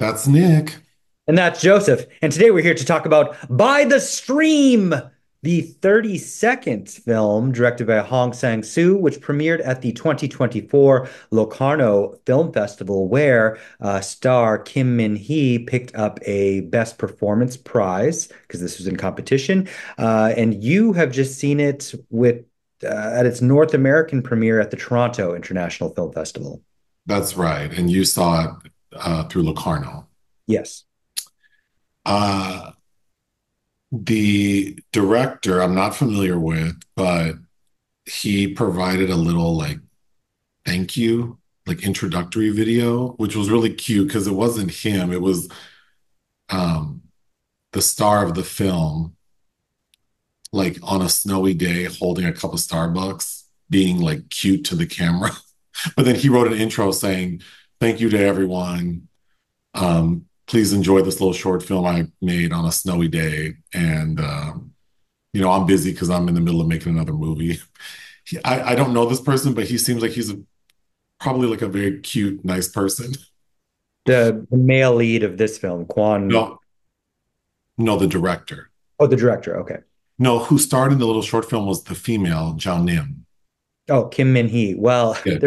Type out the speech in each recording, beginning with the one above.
That's Nick. And that's Joseph. And today we're here to talk about By the Stream, the 32nd film directed by Hong Sang-soo, which premiered at the 2024 Locarno Film Festival, where star Kim Min-hee picked up a Best Performance prize because this was in competition. And you have just seen it at its North American premiere at the Toronto International Film Festival. That's right. And you saw it through Locarno. Yes. Uh, the director, I'm not familiar with, but he provided a little thank you, introductory video, which was really cute because it wasn't him. It was um, the star of the film, on a snowy day holding a cup of Starbucks, being cute to the camera. But then he wrote an intro saying, "Thank you to everyone. Please enjoy this little short film I made on a snowy day." And, I'm busy because I'm in the middle of making another movie. I don't know this person, but he seems like he's probably a very cute, nice person. The male lead of this film, Kwon. No, no, the director. Oh, the director. Okay. No, who starred in the little short film was the female, Jeonim. Oh, Kim Min-hee. Well, Yeah.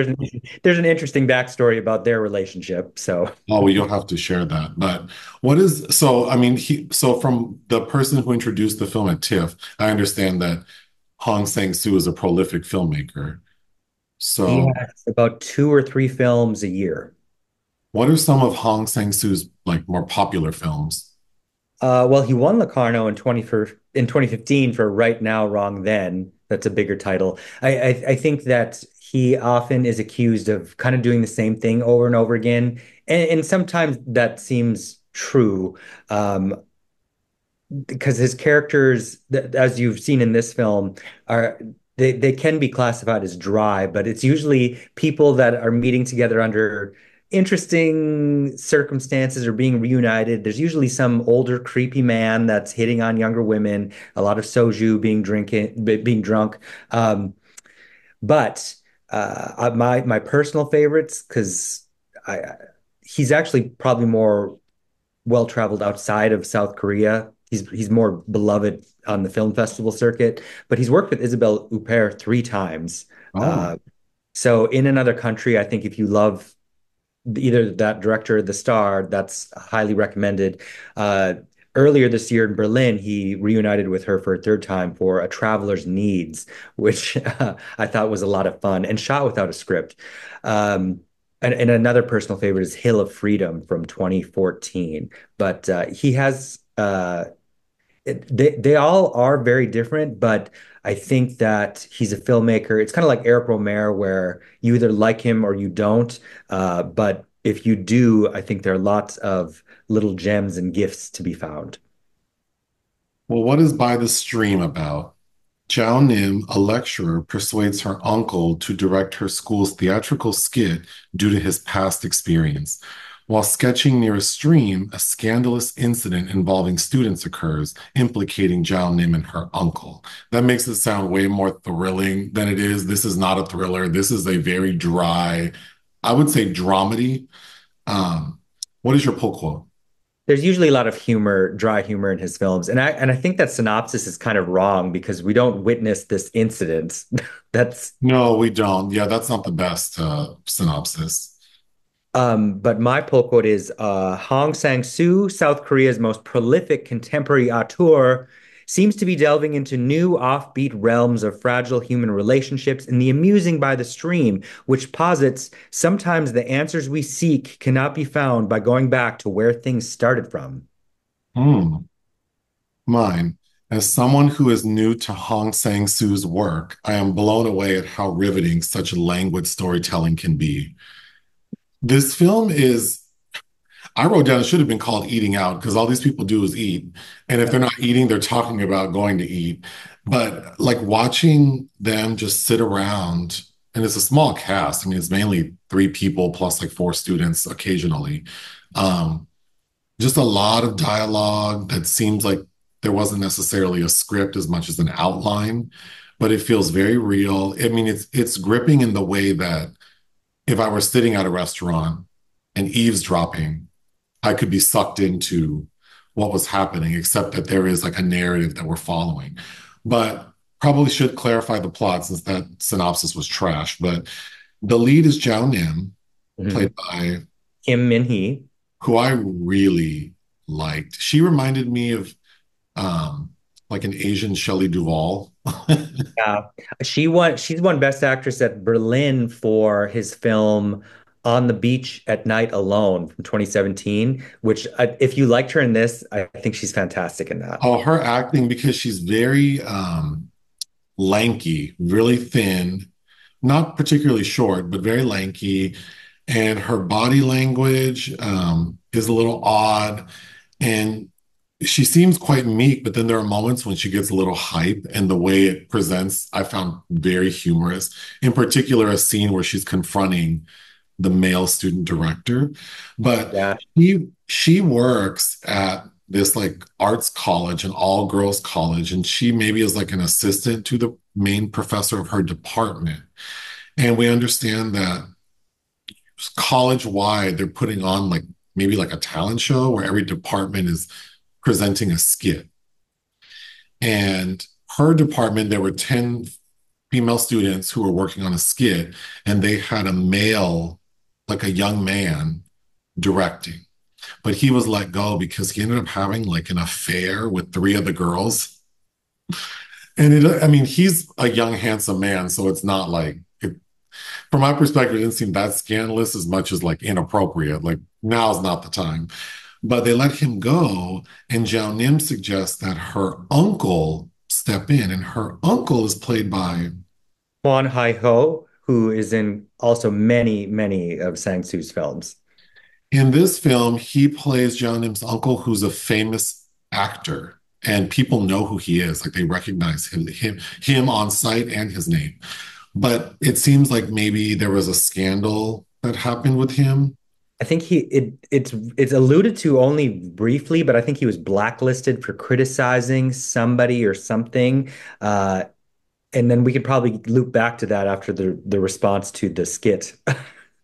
there's an interesting backstory about their relationship. So Oh, well, you'll have to share that. But what is so? I mean, so from the person who introduced the film at TIFF, I understand that Hong Sang-soo is a prolific filmmaker. he So, has about two or three films a year. what are some of Hong Sang-soo's more popular films? Well, he won Locarno in 2015 for Right Now, Wrong Then. That's a bigger title. I think that he often is accused of kind of doing the same thing over and over again, and sometimes that seems true. Because his characters, as you've seen in this film, are they can be classified as dry, but it's usually people that are meeting together under interesting circumstances or being reunited. There's usually some older, creepy man that's hitting on younger women, a lot of soju being drunk. Um, but my personal favorites, because I he's actually probably more well traveled outside of South Korea. He's more beloved on the film festival circuit, but he's worked with Isabelle Huppert three times. Oh, Uh, so in another country, I think if you love either that director or the star, that's highly recommended. Earlier this year in Berlin, he reunited with her for a third time for A Traveler's Needs, which I thought was a lot of fun and shot without a script. And another personal favorite is Hill of Freedom from 2014. But he has they all are very different, but I think that he's a filmmaker. It's kind of like Eric Romer, where you either like him or you don't. But if you do, I think there are lots of little gems and gifts to be found. well, what is By the Stream about? Jao Nim, a lecturer, persuades her uncle to direct her school's theatrical skit due to his past experience. While sketching near a stream, a scandalous incident involving students occurs, implicating Jao Nim and her uncle. That makes it sound way more thrilling than it is. This is not a thriller. This is a very dry, I would say, dramedy. Um, what is your pull quote? There's usually a lot of humor, dry humor in his films, and I think that synopsis is kind of wrong because we don't witness this incident. That's No, we don't. Yeah, that's not the best synopsis. But my pull quote is Hong Sang-soo, South Korea's most prolific contemporary auteur, seems to be delving into new offbeat realms of fragile human relationships in the amusing by the stream, which posits sometimes the answers we seek cannot be found by going back to where things started from. Hmm. Mine. As someone who is new to Hong Sang-soo's work, I am blown away at how riveting such languid storytelling can be. This film is, I wrote down it should have been called Eating Out because all these people do is eat. And if they're not eating, they're talking about going to eat. But watching them just sit around, and it's a small cast. I mean, it's mainly three people plus four students occasionally. Um, just a lot of dialogue that seems like there wasn't necessarily a script as much as an outline, but it feels very real. I mean, it's gripping in the way that if I were sitting at a restaurant and eavesdropping, I could be sucked into what was happening, except that there is like a narrative that we're following. But probably should clarify the plot since that synopsis was trash. But the lead is Jeonim, played Mhm. by Kim Min-hee. who I really liked. She reminded me of um like an Asian Shelley Duvall. Yeah, she's won Best Actress at Berlin for his film On the Beach at Night Alone from 2017, which if you liked her in this, I think she's fantastic in that. Oh, her acting because she's very lanky, really thin, not particularly short, but very lanky. And her body language is a little odd. And she seems quite meek, but then there are moments when she gets a little hype, and the way it presents, I found very humorous. In particular, a scene where she's confronting the male student director. But Yeah. she works at this like arts college, an all girls college, and she maybe is like an assistant to the main professor of her department. And we understand that college wide, they're putting on like maybe like a talent show where every department is presenting a skit. And her department, there were 10 female students who were working on a skit, and they had a male, like a young man, directing. But he was let go because he ended up having like an affair with three of the girls. And I mean, he's a young, handsome man, so it's not like from my perspective, it didn't seem that scandalous as much as like inappropriate. Like now's not the time. But they let him go, and Jeonim suggests that her uncle step in, and her uncle is played by Kwon Hae-hyo, who is in also many of Sang-soo's films. in this film, he plays Jeonim's uncle, who's a famous actor, and people know who he is. Like they recognize him on sight and his name. But it seems like maybe there was a scandal that happened with him. I think it's alluded to only briefly, but I think he was blacklisted for criticizing somebody or something. And then we could probably loop back to that after the response to the skit.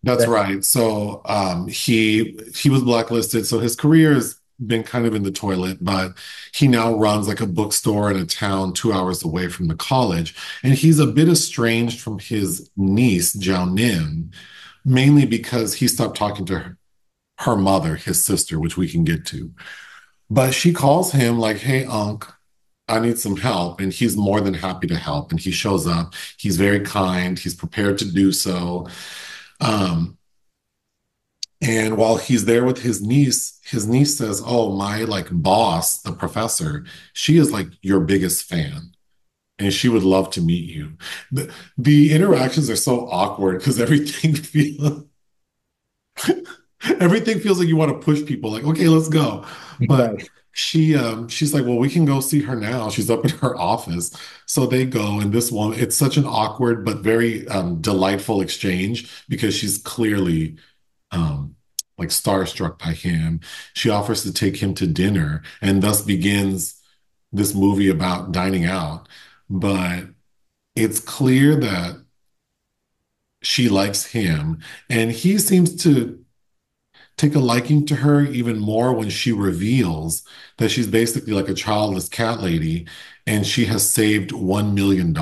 That's That right. So he was blacklisted. So his career has been kind of in the toilet, but he now runs like a bookstore in a town 2 hours away from the college. And he's a bit estranged from his niece, Jeonim, mainly because he stopped talking to her mother, his sister, which we can get to. But she calls him like, "Hey, Unc, I need some help." And he's more than happy to help. And he shows up. He's very kind. He's prepared to do so. Um, and while he's there with his niece says, "Oh, my like boss, the professor, she is like your biggest fan. And she would love to meet you." The interactions are so awkward because everything feels like you want to push people like, okay, let's go. But right. she's like, well, we can go see her now. She's up in her office. So they go, and this one, it's such an awkward but very delightful exchange because she's clearly um like starstruck by him. She offers to take him to dinner, and thus begins this movie about dining out. But it's clear that she likes him, and he seems to take a liking to her even more when she reveals that she's basically like a childless cat lady and she has saved $1 million,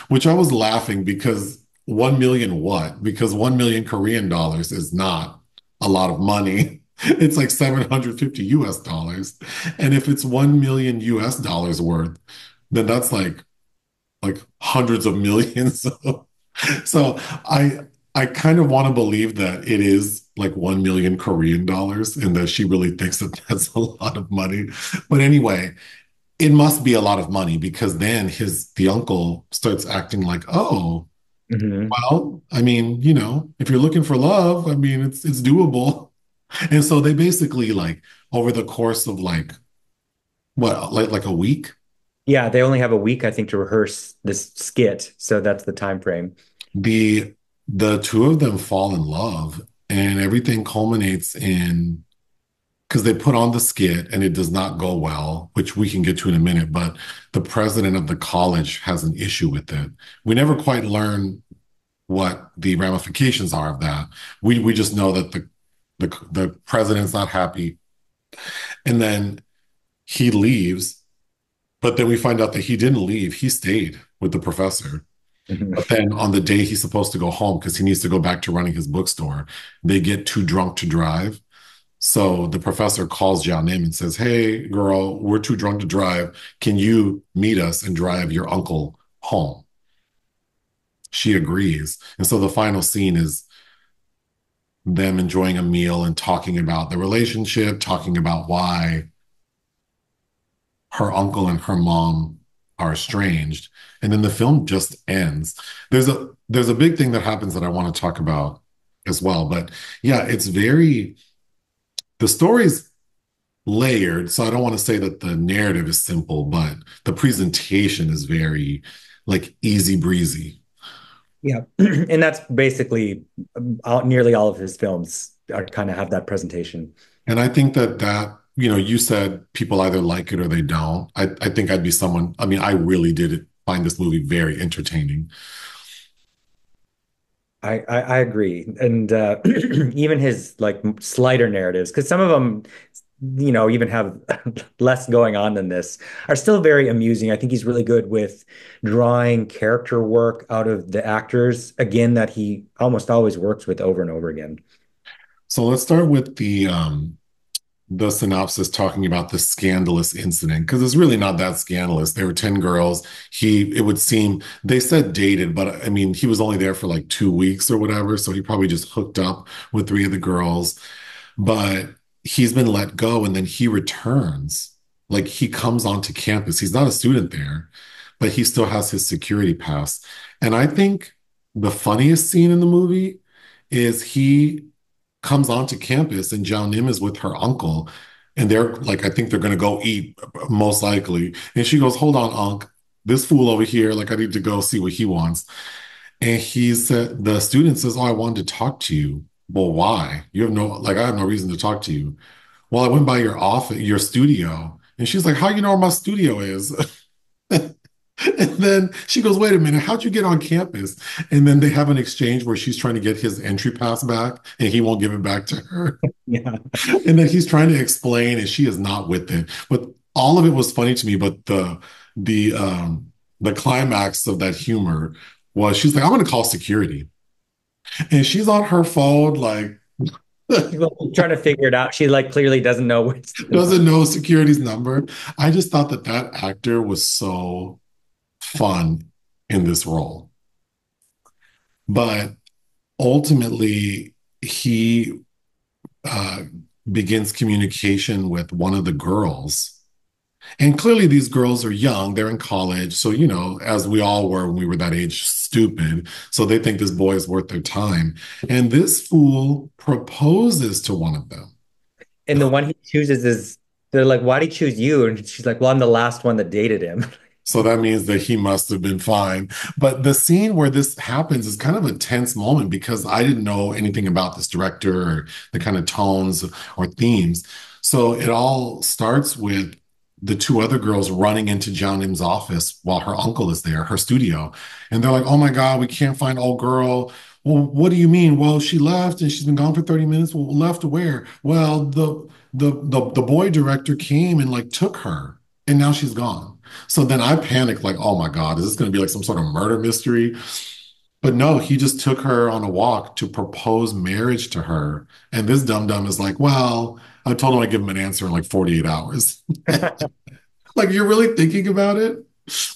which I was laughing because 1 million what? Because 1 million Korean dollars is not a lot of money. It's like 750 US dollars. And if it's 1 million US dollars worth, then that's like hundreds of millions. So I kind of want to believe that it is like 1 million Korean dollars and that she really thinks that that's a lot of money. But anyway, it must be a lot of money because then the uncle starts acting like, "Oh, Hmm. well, I mean, if you're looking for love, I mean, it's doable." And so they basically like over the course of like what, like a week, Yeah, they only have a week, I think, to rehearse this skit, so that's the time frame. the the two of them fall in love, and everything culminates in because they put on the skit and it does not go well, which we can get to in a minute, but the president of the college has an issue with it. We never quite learn what the ramifications are of that. We just know that the president's not happy, and then he leaves. But then we find out that he didn't leave; he stayed with the professor. But then on the day he's supposed to go home because he needs to go back to running his bookstore, they get too drunk to drive. So the professor calls Jeonim and says, "Hey, girl, we're too drunk to drive. Can you meet us and drive your uncle home?" She agrees. And so the final scene is them enjoying a meal and talking about the relationship, talking about why her uncle and her mom are estranged. And then the film just ends. There's a big thing that happens that I want to talk about as well. But yeah, it's very the story's layered. So I don't want to say that the narrative is simple, but the presentation is very like easy breezy. Yeah. And that's basically nearly all of his films are kind of have that presentation. And I think that, you said people either like it or they don't. I think I'd be someone, I mean, I really did find this movie very entertaining. I agree. And even his like slighter narratives, because some of them, even have less going on than this, are still very amusing. I think he's really good with drawing character work out of the actors, again, that he almost always works with over and over again. So let's start with the synopsis talking about the scandalous incident because it's really not that scandalous. There were 10 girls. It would seem, they said dated, but I mean, he was only there for like 2 weeks or whatever. So he probably just hooked up with three of the girls, but he's been let go and then he returns. Like he comes onto campus. He's not a student there, but he still has his security pass. And I think the funniest scene in the movie is he comes onto campus and Jeonim is with her uncle. And they're like, I think they're going to go eat, most likely. And she goes, "Hold on, Unc. This fool over here, like, I need to go see what he wants." And he said, the student says, "Oh, I wanted to talk to you." "Well, why? You have no, like, I have no reason to talk to you." "Well, I went by your office, your studio." And she's like, "How you know where my studio is?" And then she goes, "Wait a minute, how'd you get on campus?" And then they have an exchange where she's trying to get his entry pass back and he won't give it back to her. Yeah. And then he's trying to explain and she is not with it. But all of it was funny to me. But the climax of that humor was she's like, "I'm gonna call security." And she's on her phone, like Well, trying to figure it out. She like clearly doesn't know what's doesn't know security's number. I just thought that that actor was so fun in this role. But ultimately, he uh, begins communication with one of the girls. And clearly, these girls are young, they're in college. So, as we all were when we were that age, stupid. So they think this boy is worth their time. And this fool proposes to one of them. and the one he chooses is they're like, why did he choose you? And she's like, well, I'm the last one that dated him. So that means that he must have been fine. But the scene where this happens is kind of a tense moment because I didn't know anything about this director or the kind of tones or themes. So it all starts with the two other girls running into Jeonim's office while her uncle is there, her studio. And they're like, "Oh my God, we can't find old girl." "Well, what do you mean?" "Well, she left and she's been gone for 30 minutes." "Well, left where?" "Well, the boy director came and like took her and now she's gone." So then I panicked, like, "Oh my God, is this going to be like some sort of murder mystery?" But no, he just took her on a walk to propose marriage to her. And this dum dum is like, "Well, I told him I'd give him an answer in like 48 hours." Like, you're really thinking about it?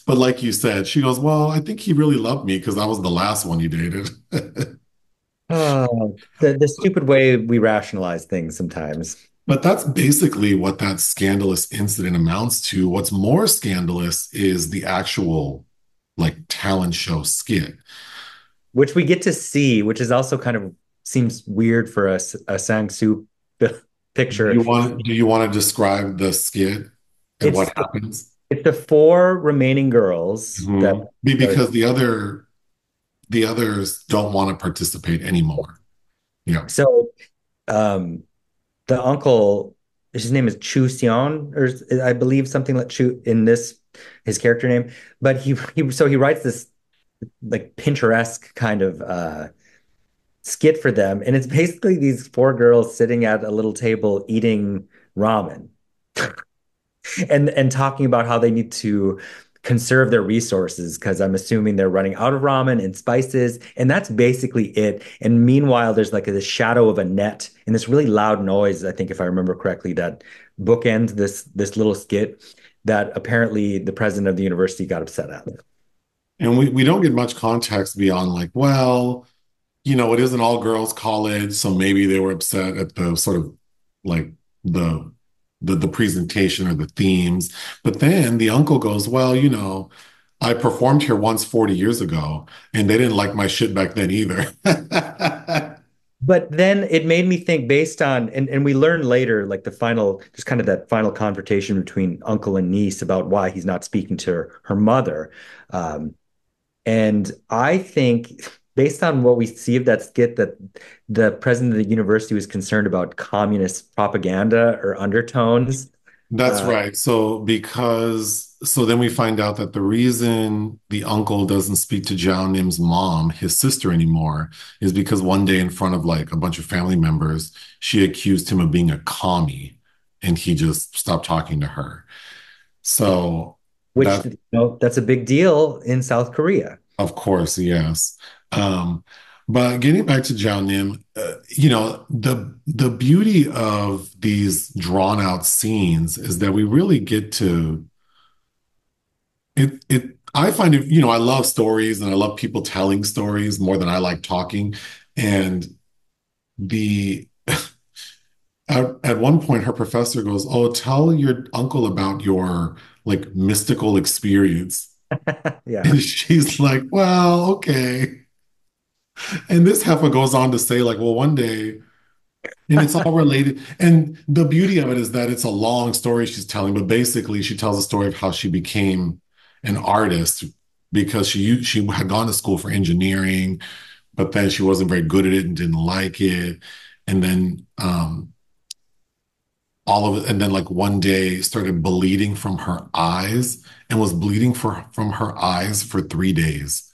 But like you said, she goes, "Well, I think he really loved me because I was the last one he dated." Oh, the stupid way we rationalize things sometimes, But that's basically what that scandalous incident amounts to. What's more scandalous is the actual like talent show skit. which we get to see, which is also kind of seems weird for a Sang-soo picture. Do you want to describe the skit and It's what happens? it's the four remaining girls that are Because the others don't want to participate anymore. Yeah. so um the uncle, his name is Chu Seon, or I believe something like Chu in this his character name. But he writes this like Pinteresque kind of skit for them, and it's basically these four girls sitting at a little table eating ramen and talking about how they need to conserve their resources because I'm assuming they're running out of ramen and spices, and that's basically it. And meanwhile, there's like the shadow of a net and this really loud noise, I think if I remember correctly, that bookends this little skit that apparently the president of the university got upset at. And we don't get much context beyond like, well, it is an all girls college, so maybe they were upset at the sort of like the the presentation or the themes. But then the uncle goes, well, I performed here once 40 years ago, and they didn't like my shit back then either. But then it made me think based on, and we learn later, like the final, just kind of that final confrontation between uncle and niece about why he's not speaking to her mother. Um, and I think based on what we see of that skit, that the president of the university was concerned about communist propaganda or undertones. That's Uh, right. So then we find out that the reason the uncle doesn't speak to Jeonim's mom, his sister, anymore, is because one day in front of like a bunch of family members, she accused him of being a commie, and he just stopped talking to her. So which, that, that's a big deal in South Korea. of course, yes. Um, but getting back to Jeonim, the beauty of these drawn out scenes is that we really get to I find it, I love stories and I love people telling stories more than I like talking. And the at one point her professor goes, "Oh, tell your uncle about your like mystical experience." Yeah. And she's like, "Well, okay." And this heifer goes on to say, like, well, one day, and it's all related. And the beauty of it is that it's a long story she's telling, but basically she tells a story of how she became an artist because she had gone to school for engineering, but then she wasn't very good at it and didn't like it. And then all of it, and then like one day started bleeding from her eyes and was bleeding from her eyes for 3 days.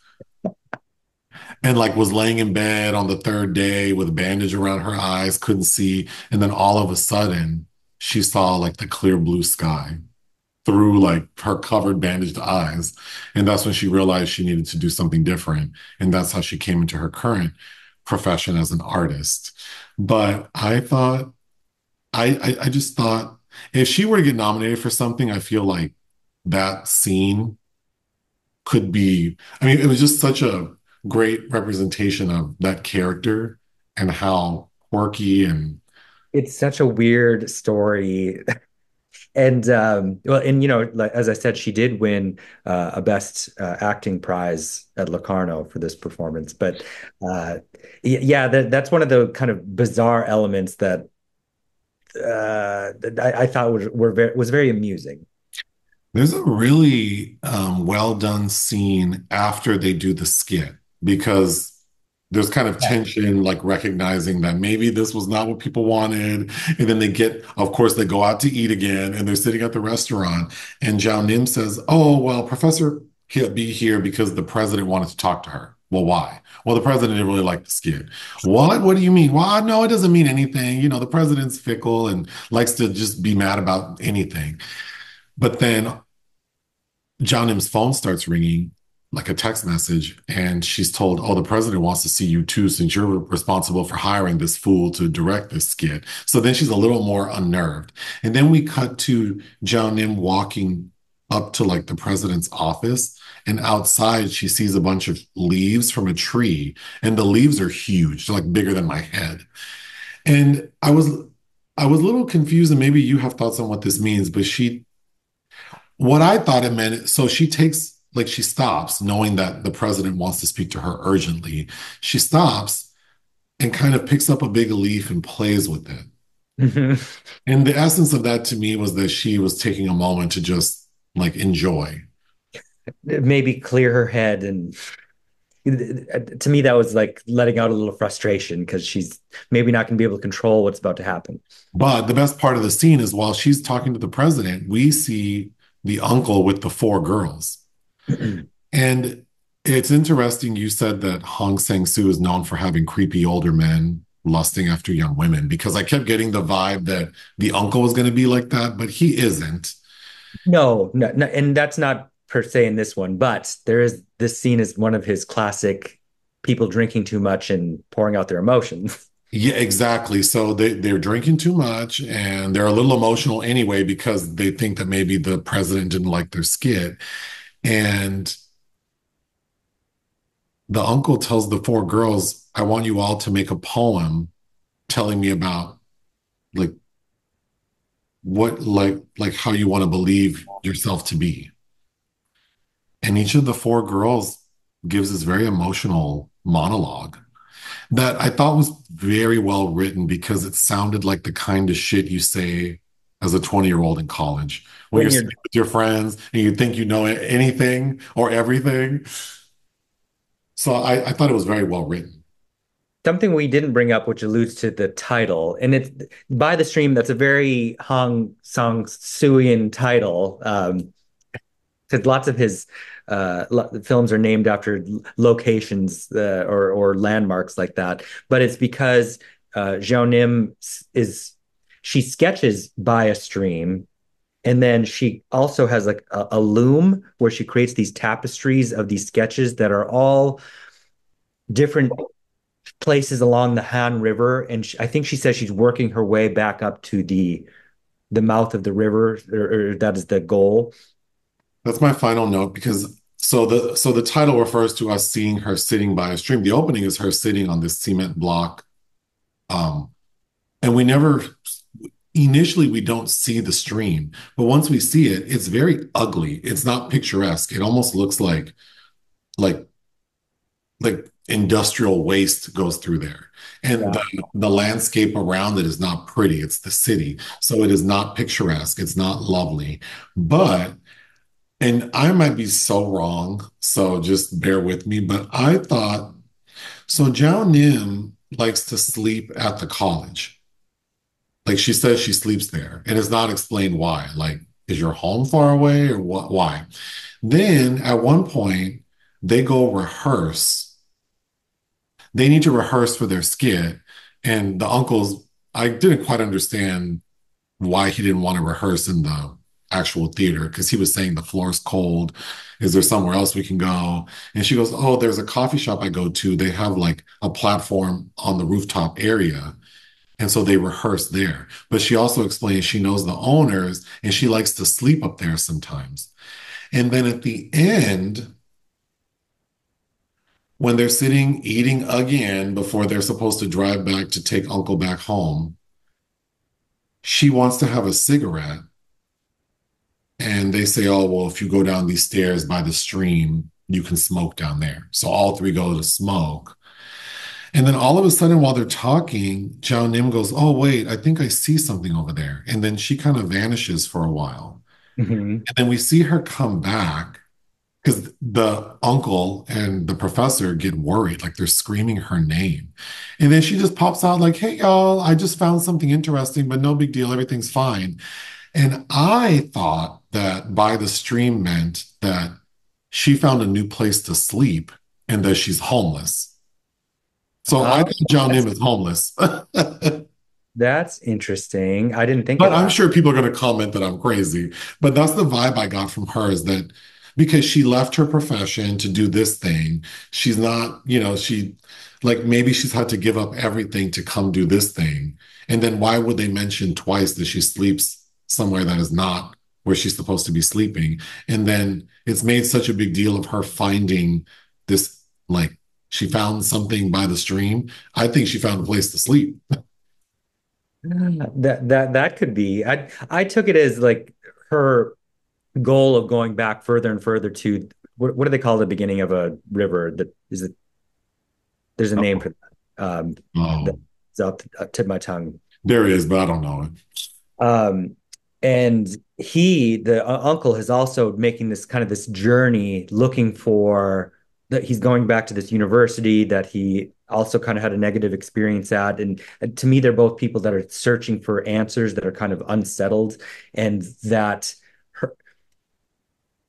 And like was laying in bed on the third day with a bandage around her eyes, couldn't see. And then all of a sudden, she saw like the clear blue sky through like her covered, bandaged eyes. And that's when she realized she needed to do something different. And that's how she came into her current profession as an artist. But I just thought if she were to get nominated for something, I feel like that scene could be, I mean, it was just such a great representation of that character and how quirky and It's such a weird story. And well, and like, as I said, she did win a Best Acting prize at Locarno for this performance. But yeah, that's one of the kind of bizarre elements that that I thought was very amusing. there's a really well done scene after they do the skit because there's kind of Yeah. tension, like recognizing that maybe this was not what people wanted. And then of course, they go out to eat again and they're sitting at the restaurant. And Zhao Nim says, "Oh, well, Professor can't be here because the president wanted to talk to her." Well, why? Well, the president didn't really like the skit. What? What do you mean? Well, no, it doesn't mean anything. The president's fickle and likes to just be mad about anything. But then Jeonim's phone starts ringing like a text message, and she's told, "Oh, the president wants to see you too, since you're responsible for hiring this fool to direct this skit." So then she's a little more unnerved. And then we cut to Jeonim walking up to like the president's office, and outside she sees a bunch of leaves from a tree, and the leaves are huge, they're like bigger than my head. And I was a little confused, and maybe you have thoughts on what this means, but what I thought it meant, so she stops, knowing that the president wants to speak to her urgently. She stops and kind of picks up a big leaf and plays with it. And the essence of that to me was that she was taking a moment to just like enjoy. Maybe clear her head, and to me that was like letting out a little frustration because she's maybe not going to be able to control what's about to happen. But the best part of the scene is while she's talking to the president, we see the uncle with the four girls. And It's interesting you said that Hong Sang-soo is known for having creepy older men lusting after young women because I kept getting the vibe that the uncle was going to be like that, but he isn't. No, no, no, and that's not per se in this one, but there is this scene is one of his classic people drinking too much and pouring out their emotions. Yeah, exactly. So they're drinking too much and they're a little emotional anyway because they think that maybe the president didn't like their skit. And the uncle tells the four girls, I want you all to make a poem telling me about like what like how you want to believe yourself to be. And each of the four girls gives this very emotional monologue that I thought was very well written because it sounded like the kind of shit you say as a 20-year-old in college when you're When you're sitting with your friends and you think you know anything or everything. So I thought it was very well written. something we didn't bring up, which alludes to the title, and it's by the stream. That's a very Hong Sang-sooian title. Because lots of his films are named after locations or landmarks like that. But it's because Jeonim is she sketches by a stream, and then she also has like a loom where she creates these tapestries of these sketches that are all different places along the Han River. And I think she says she's working her way back up to the mouth of the river, or that is the goal. That's my final note because so the title refers to us seeing her sitting by a stream. The opening is her sitting on this cement block. Um, and we never initially we don't see the stream, but once we see it, it's very ugly. It's not picturesque. It almost looks like like industrial waste goes through there. And Yeah. the landscape around it is not pretty. It's the city. So it is not picturesque. It's not lovely. But and I might be so wrong, so just bear with me. But I thought so. Jeonim likes to sleep at the college. Like she says, she sleeps there, and it's not explained why. Like, is your home far away, or what? Why? Then at one point, they go rehearse. They need to rehearse for their skit, and the uncles. I didn't quite understand why he didn't want to rehearse in the actual theater because he was saying the floor's cold. Is there somewhere else we can go? And she goes, oh, there's a coffee shop I go to. They have like a platform on the rooftop area. And so they rehearse there. But she also explains she knows the owners and she likes to sleep up there sometimes. And then at the end, when they're sitting eating again before they're supposed to drive back to take Uncle back home, she wants to have a cigarette. And they say, oh, well, if you go down these stairs by the stream, you can smoke down there. So all three go to smoke. And then all of a sudden, while they're talking, Jeonim goes, oh, wait, I think I see something over there. And then she kind of vanishes for a while. Mhm. And then we see her come back because the uncle and the professor get worried, like they're screaming her name. And then she just pops out, like, hey, y'all, I just found something interesting, but no big deal. Everything's fine. And I thought that by the stream meant that she found a new place to sleep and that she's homeless. So I Oh, think John that's Nim is homeless. that's interesting. I didn't think But of I'm that. sure people are going to comment that I'm crazy. But that's the vibe I got from her is that because she left her profession to do this thing, she's not, she like maybe she's had to give up everything to come do this thing. And then why would they mention twice that she sleeps somewhere that is not where she's supposed to be sleeping? And then it's made such a big deal of her finding this, like, she found something by the stream. I think she found a place to sleep. That could be. I took it as like her goal of going back further and further to what do they call the beginning of a river? That is it. There's a name Oh, for that. oh, That's up the tip of my tongue. there is, but I don't know it. Um, and the uncle, is also making this kind of this journey, looking for that he's going back to this university that he also kind of had a negative experience at. And to me, they're both people that are searching for answers that are kind of unsettled, and that her,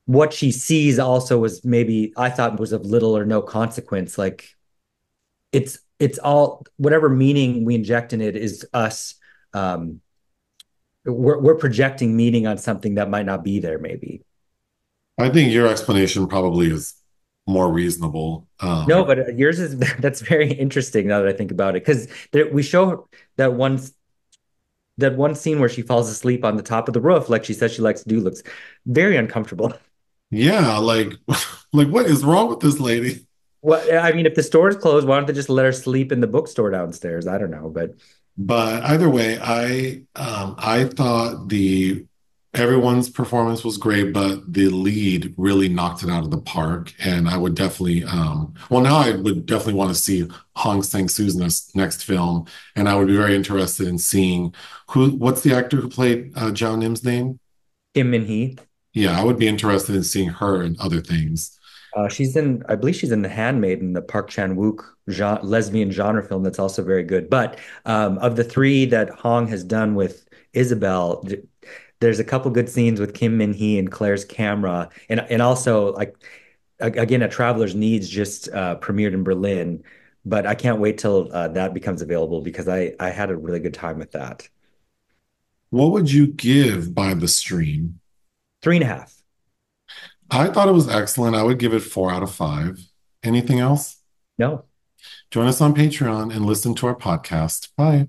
what she sees also was maybe I thought was of little or no consequence. Like it's all whatever meaning we inject in it is us. Um, we're projecting meaning on something that might not be there, maybe. I think your explanation probably is more reasonable. No, but yours is that's very interesting now that I think about it, because we show that one scene where she falls asleep on the top of the roof, like she says she likes to do, looks very uncomfortable. Yeah, like like what is wrong with this lady? Well, I mean, if the store is closed, why don't they just let her sleep in the bookstore downstairs? I don't know, but But either way, I thought the everyone's performance was great, but the lead really knocked it out of the park. And I would definitely well now I would definitely want to see Hong Sang-soo's next film. And I would be very interested in seeing what's the actor who played Jeonim's name? Kim Min-hee, Yeah, I would be interested in seeing her in other things. I believe she's in The Handmaiden, the Park Chan-wook lesbian genre film that's also very good. But of the three that Hong has done with Isabel, there's a couple good scenes with Kim Min-hee and Claire's camera, and also like again, A Traveler's Needs just premiered in Berlin, but I can't wait till that becomes available because I had a really good time with that. What would you give by the stream? 3.5. I thought it was excellent. I would give it 4 out of 5. Anything else? No. Join us on Patreon and listen to our podcast. Bye.